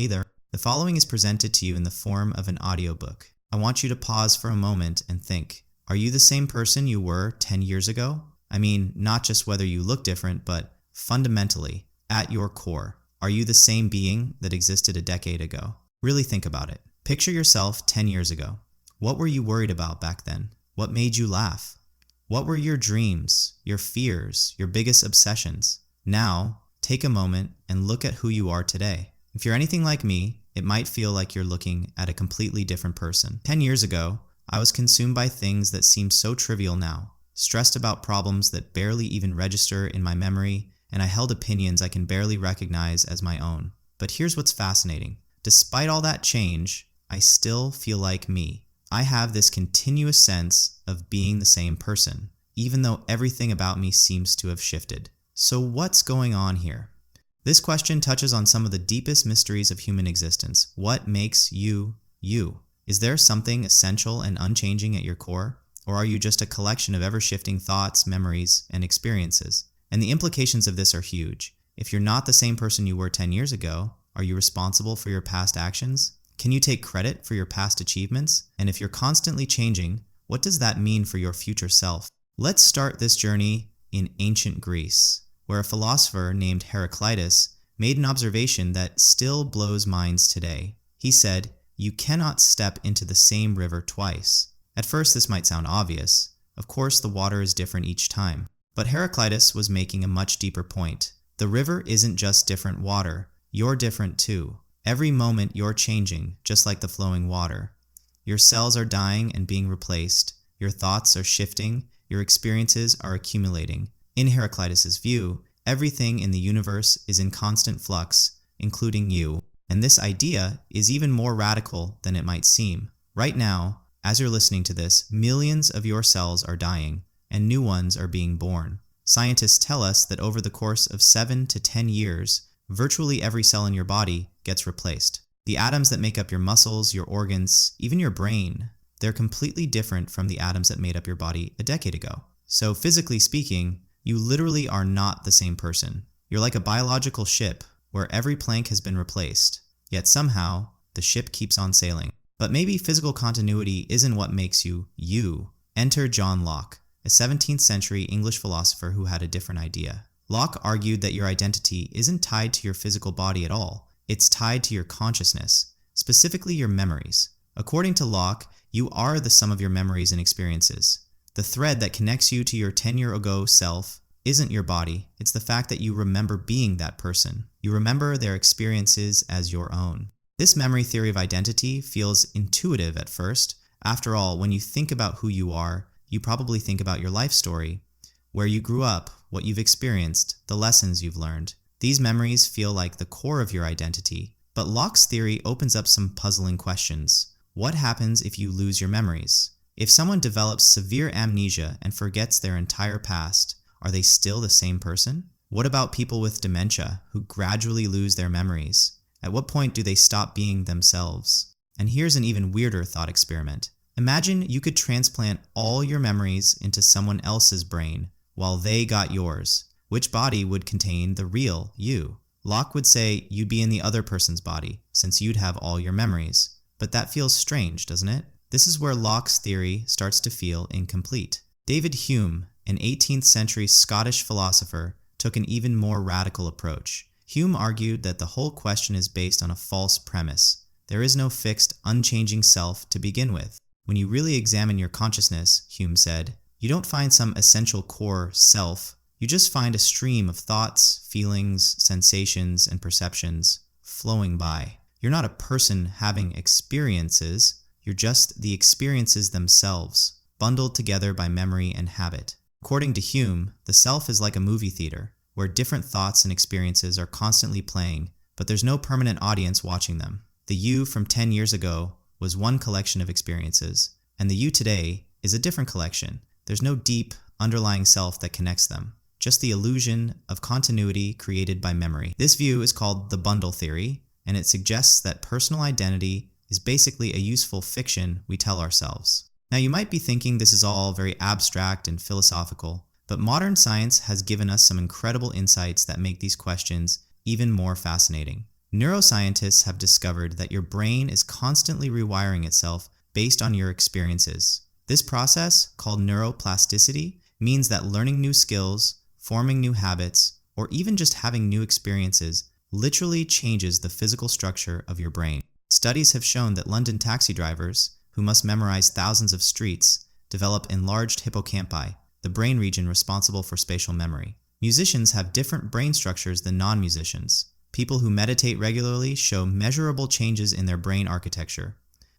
Either, the following is presented to you in the form of an audiobook. I want you to pause for a moment and think, are you the same person you were 10 years ago? I mean, not just whether you look different, but fundamentally, at your core, are you the same being that existed a decade ago? Really think about it. Picture yourself 10 years ago. What were you worried about back then? What made you laugh? What were your dreams, your fears, your biggest obsessions? Now, take a moment and look at who you are today. If you're anything like me, it might feel like you're looking at a completely different person. 10 years ago, I was consumed by things that seem so trivial now, stressed about problems that barely even register in my memory, and I held opinions I can barely recognize as my own. But here's what's fascinating. Despite all that change, I still feel like me. I have this continuous sense of being the same person, even though everything about me seems to have shifted. So what's going on here? This question touches on some of the deepest mysteries of human existence. What makes you, you? Is there something essential and unchanging at your core? Or are you just a collection of ever-shifting thoughts, memories, and experiences? And the implications of this are huge. If you're not the same person you were 10 years ago, are you responsible for your past actions? Can you take credit for your past achievements? And if you're constantly changing, what does that mean for your future self? Let's start this journey in ancient Greece, where a philosopher named Heraclitus made an observation that still blows minds today. He said, "You cannot step into the same river twice." At first, this might sound obvious. Of course, the water is different each time. But Heraclitus was making a much deeper point. The river isn't just different water. You're different too. Every moment you're changing, just like the flowing water. Your cells are dying and being replaced. Your thoughts are shifting. Your experiences are accumulating. In Heraclitus's view, everything in the universe is in constant flux, including you. And this idea is even more radical than it might seem. Right now, as you're listening to this, millions of your cells are dying, and new ones are being born. Scientists tell us that over the course of 7 to 10 years, virtually every cell in your body gets replaced. The atoms that make up your muscles, your organs, even your brain, they're completely different from the atoms that made up your body a decade ago. So physically speaking, you literally are not the same person. You're like a biological ship where every plank has been replaced, yet somehow the ship keeps on sailing. But maybe physical continuity isn't what makes you, you. Enter John Locke, a 17th century English philosopher who had a different idea. Locke argued that your identity isn't tied to your physical body at all. It's tied to your consciousness, specifically your memories. According to Locke, you are the sum of your memories and experiences. The thread that connects you to your 10-year-ago self isn't your body. It's the fact that you remember being that person. You remember their experiences as your own. This memory theory of identity feels intuitive at first. After all, when you think about who you are, you probably think about your life story, where you grew up, what you've experienced, the lessons you've learned. These memories feel like the core of your identity. But Locke's theory opens up some puzzling questions. What happens if you lose your memories? If someone develops severe amnesia and forgets their entire past, are they still the same person? What about people with dementia who gradually lose their memories? At what point do they stop being themselves? And here's an even weirder thought experiment. Imagine you could transplant all your memories into someone else's brain while they got yours. Which body would contain the real you? Locke would say you'd be in the other person's body, since you'd have all your memories. But that feels strange, doesn't it? This is where Locke's theory starts to feel incomplete. David Hume, an 18th century Scottish philosopher, took an even more radical approach. Hume argued that the whole question is based on a false premise. There is no fixed, unchanging self to begin with. When you really examine your consciousness, Hume said, you don't find some essential core self. You just find a stream of thoughts, feelings, sensations, and perceptions flowing by. You're not a person having experiences. You're just the experiences themselves, bundled together by memory and habit. According to Hume, the self is like a movie theater, where different thoughts and experiences are constantly playing, but there's no permanent audience watching them. The you from 10 years ago was one collection of experiences, and the you today is a different collection. There's no deep, underlying self that connects them, just the illusion of continuity created by memory. This view is called the bundle theory, and it suggests that personal identity is basically a useful fiction we tell ourselves. Now you might be thinking this is all very abstract and philosophical, but modern science has given us some incredible insights that make these questions even more fascinating. Neuroscientists have discovered that your brain is constantly rewiring itself based on your experiences. This process, called neuroplasticity, means that learning new skills, forming new habits, or even just having new experiences literally changes the physical structure of your brain. Studies have shown that London taxi drivers, who must memorize thousands of streets, develop enlarged hippocampi, the brain region responsible for spatial memory. Musicians have different brain structures than non-musicians. People who meditate regularly show measurable changes in their brain architecture.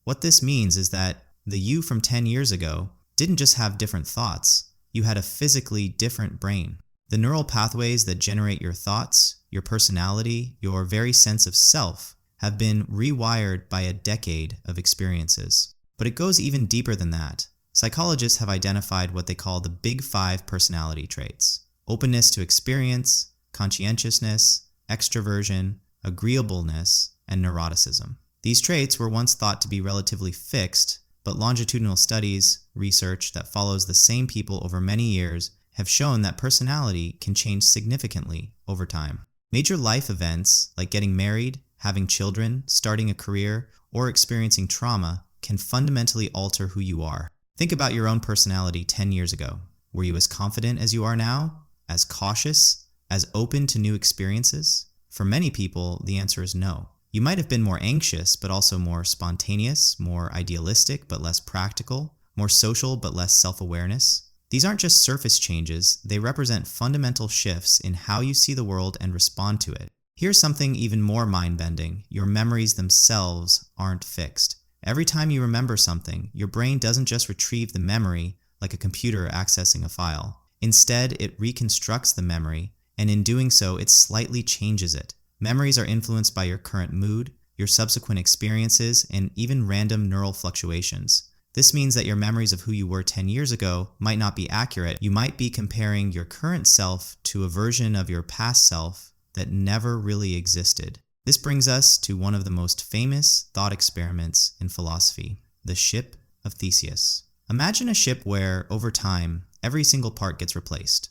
What this means is that the you from 10 years ago didn't just have different thoughts, you had a physically different brain. The neural pathways that generate your thoughts, your personality, your very sense of self have been rewired by a decade of experiences. But it goes even deeper than that. Psychologists have identified what they call the Big Five personality traits: openness to experience, conscientiousness, extroversion, agreeableness, and neuroticism. These traits were once thought to be relatively fixed, but longitudinal studies, research that follows the same people over many years, have shown that personality can change significantly over time. Major life events like getting married, having children, starting a career, or experiencing trauma can fundamentally alter who you are. Think about your own personality 10 years ago. Were you as confident as you are now? As cautious? As open to new experiences? For many people, the answer is no. You might have been more anxious, but also more spontaneous, more idealistic, but less practical, more social, but less self-awareness. These aren't just surface changes, they represent fundamental shifts in how you see the world and respond to it. Here's something even more mind-bending: your memories themselves aren't fixed. Every time you remember something, your brain doesn't just retrieve the memory like a computer accessing a file. Instead, it reconstructs the memory, and in doing so, it slightly changes it. Memories are influenced by your current mood, your subsequent experiences, and even random neural fluctuations. This means that your memories of who you were 10 years ago might not be accurate. You might be comparing your current self to a version of your past self that never really existed. This brings us to one of the most famous thought experiments in philosophy, the Ship of Theseus. Imagine a ship where, over time, every single part gets replaced.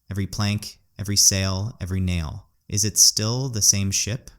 Every plank, every sail, every nail. Is it still the same ship?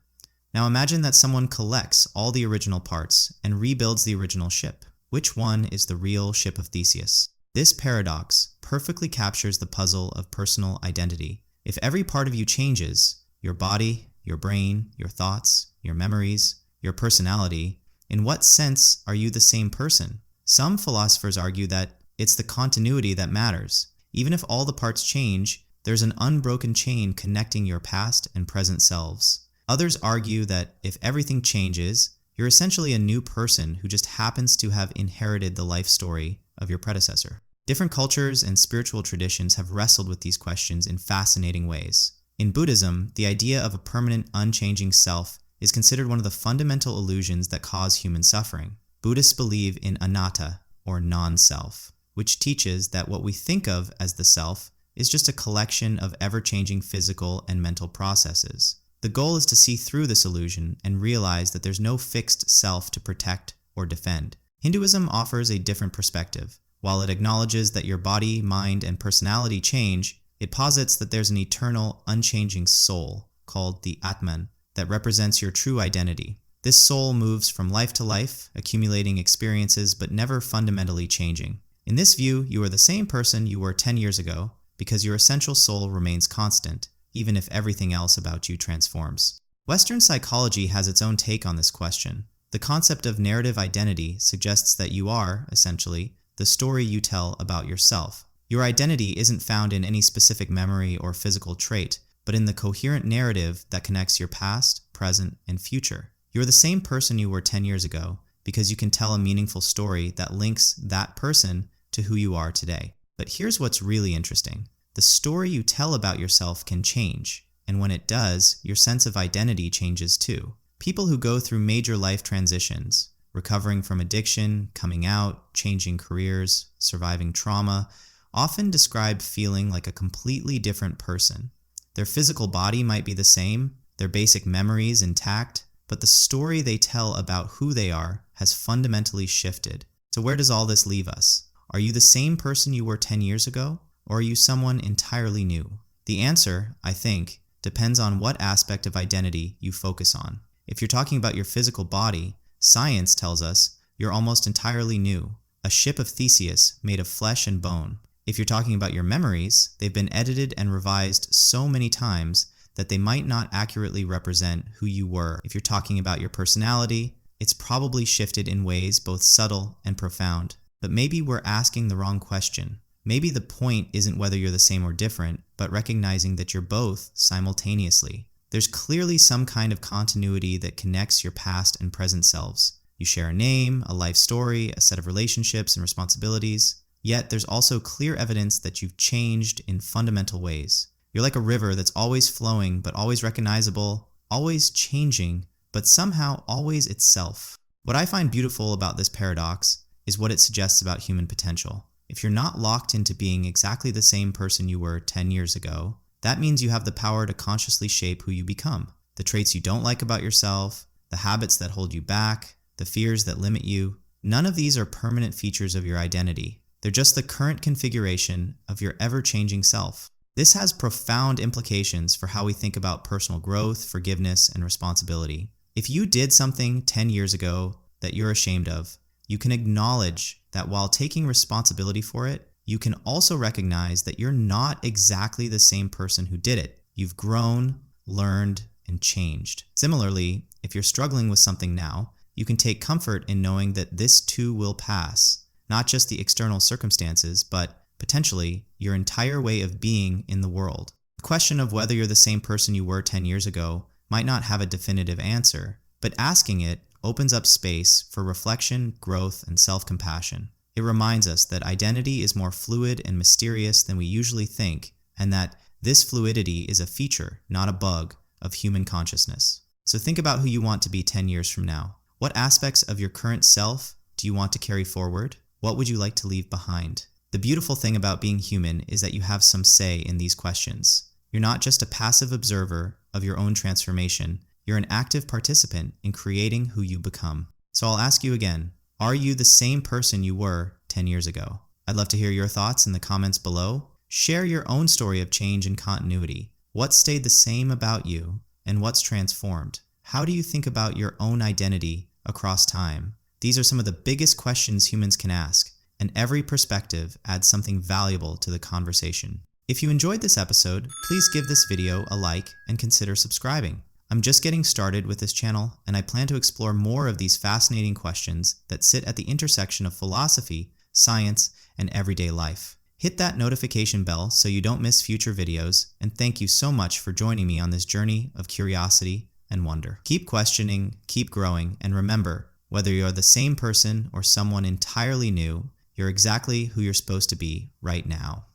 Now imagine that someone collects all the original parts and rebuilds the original ship. Which one is the real Ship of Theseus? This paradox perfectly captures the puzzle of personal identity. If every part of you changes, your body, your brain, your thoughts, your memories, your personality, in what sense are you the same person? Some philosophers argue that it's the continuity that matters. Even if all the parts change, there's an unbroken chain connecting your past and present selves. Others argue that if everything changes, you're essentially a new person who just happens to have inherited the life story of your predecessor. Different cultures and spiritual traditions have wrestled with these questions in fascinating ways. In Buddhism, the idea of a permanent, unchanging self is considered one of the fundamental illusions that cause human suffering. Buddhists believe in anatta, or non-self, which teaches that what we think of as the self is just a collection of ever-changing physical and mental processes. The goal is to see through this illusion and realize that there's no fixed self to protect or defend. Hinduism offers a different perspective. While it acknowledges that your body, mind, and personality change, it posits that there's an eternal, unchanging soul, called the Atman, that represents your true identity. This soul moves from life to life, accumulating experiences but never fundamentally changing. In this view, you are the same person you were 10 years ago because your essential soul remains constant, even if everything else about you transforms. Western psychology has its own take on this question. The concept of narrative identity suggests that you are, essentially, the story you tell about yourself. Your identity isn't found in any specific memory or physical trait, but in the coherent narrative that connects your past, present, and future. You're the same person you were 10 years ago because you can tell a meaningful story that links that person to who you are today. But here's what's really interesting. The story you tell about yourself can change, and when it does, your sense of identity changes too. People who go through major life transitions, recovering from addiction, coming out, changing careers, surviving trauma, often describe feeling like a completely different person. Their physical body might be the same, their basic memories intact, but the story they tell about who they are has fundamentally shifted. So where does all this leave us? Are you the same person you were 10 years ago, or are you someone entirely new? The answer, I think, depends on what aspect of identity you focus on. If you're talking about your physical body, science tells us you're almost entirely new, a ship of Theseus made of flesh and bone. If you're talking about your memories, they've been edited and revised so many times that they might not accurately represent who you were. If you're talking about your personality, it's probably shifted in ways both subtle and profound. But maybe we're asking the wrong question. Maybe the point isn't whether you're the same or different, but recognizing that you're both simultaneously. There's clearly some kind of continuity that connects your past and present selves. You share a name, a life story, a set of relationships and responsibilities. Yet there's also clear evidence that you've changed in fundamental ways. You're like a river that's always flowing, but always recognizable, always changing, but somehow always itself. What I find beautiful about this paradox is what it suggests about human potential. If you're not locked into being exactly the same person you were 10 years ago, that means you have the power to consciously shape who you become. The traits you don't like about yourself, the habits that hold you back, the fears that limit you, none of these are permanent features of your identity. They're just the current configuration of your ever-changing self. This has profound implications for how we think about personal growth, forgiveness, and responsibility. If you did something 10 years ago that you're ashamed of, you can acknowledge that while taking responsibility for it, you can also recognize that you're not exactly the same person who did it. You've grown, learned, and changed. Similarly, if you're struggling with something now, you can take comfort in knowing that this too will pass. Not just the external circumstances, but potentially your entire way of being in the world. The question of whether you're the same person you were 10 years ago might not have a definitive answer, but asking it opens up space for reflection, growth, and self-compassion. It reminds us that identity is more fluid and mysterious than we usually think, and that this fluidity is a feature, not a bug, of human consciousness. So think about who you want to be 10 years from now. What aspects of your current self do you want to carry forward? What would you like to leave behind? The beautiful thing about being human is that you have some say in these questions. You're not just a passive observer of your own transformation, you're an active participant in creating who you become. So I'll ask you again, are you the same person you were 10 years ago? I'd love to hear your thoughts in the comments below. Share your own story of change and continuity. What stayed the same about you and what's transformed? How do you think about your own identity across time? These are some of the biggest questions humans can ask, and every perspective adds something valuable to the conversation. If you enjoyed this episode, please give this video a like and consider subscribing. I'm just getting started with this channel, and I plan to explore more of these fascinating questions that sit at the intersection of philosophy, science, and everyday life. Hit that notification bell so you don't miss future videos, and thank you so much for joining me on this journey of curiosity and wonder. Keep questioning, keep growing, and remember, whether you're the same person or someone entirely new, you're exactly who you're supposed to be right now.